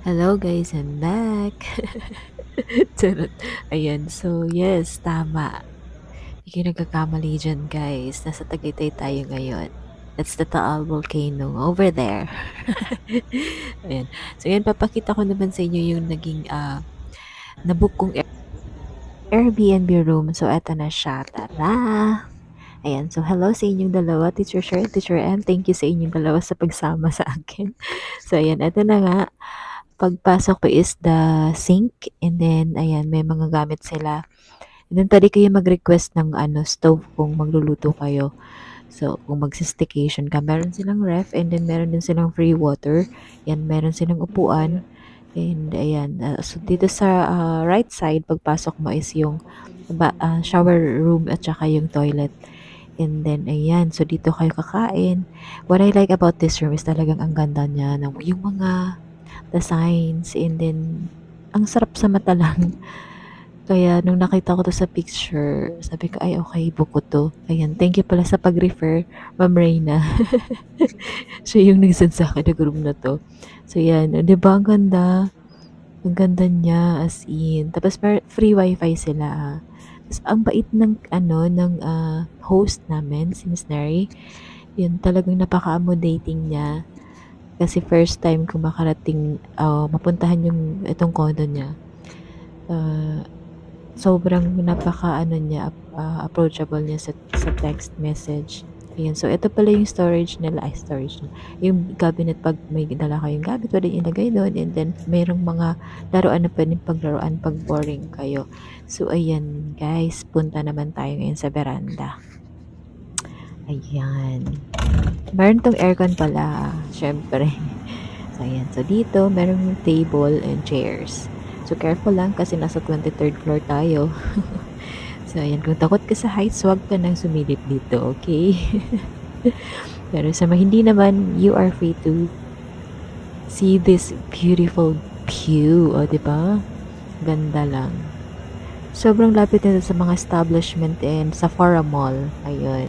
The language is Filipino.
Hello guys, I'm back. Charot. Ayan, so yes, tama. Hindi kayo nagkakamali dyan guys. Nasa Tagaytay tayo ngayon. That's the Taal Volcano over there. Ayan. So yan, papakita ko naman sa inyo yung naging nabook kong Airbnb room. So eto na siya. Tara! Ayan, so hello sa inyong dalawa, Teacher Sher, Teacher M. Thank you sa inyong dalawa sa pagsama sa akin. So ayan, eto na nga. Pagpasok ko is the sink and then ayan may mga gamit sila. And then pwede kayo mag-request ng stove kung magluluto kayo. So kung magsi-staycation ka, meron silang ref and then meron din silang free water. Yan, meron silang upuan. And ayan, so dito sa right side pagpasok mo is yung shower room at saka yung toilet. And then ayan, so dito kayo kakain. What I like about this room is talagang ang ganda niya ng yung mga the signs and then ang sarap sa mata lang. Kaya nung nakita ko to sa picture, sabi ko ay okay, book ko to. Ayan, thank you pala sa pag-refer, Ma'am Reyna. Siya yung nag-send sa akin ng room na to. So yan, 'di ba ang ganda? Ang ganda niya as in. Tapos free wifi sila. Tapos ang bait ng host namin, si Miss Neri. Yun, talagang napaka-accommodating niya. Kasi first time ko makarating, mapuntahan yung itong condo niya. Sobrang approachable niya sa text message. Ayan, so ito pala yung storage nila, yung cabinet, pag may dala kayong gamit, pwede ilagay doon, and then mayroong mga laruan na pwedeng paglaruan pag boring kayo. So ayan guys, punta naman tayo ngayon sa veranda. Ayan. Meron tong aircon pala, syempre. So, ayan. So, dito, meron yung table and chairs. So, careful lang kasi nasa 23rd floor tayo. So, ayan. Kung takot ka sa heights, huwag ka nang sumilip dito, okay? Pero sa mga hindi naman, you are free to see this beautiful view. O, diba? Ganda lang. Sobrang lapit nito sa mga establishment and sa Sephora Mall. Ayun.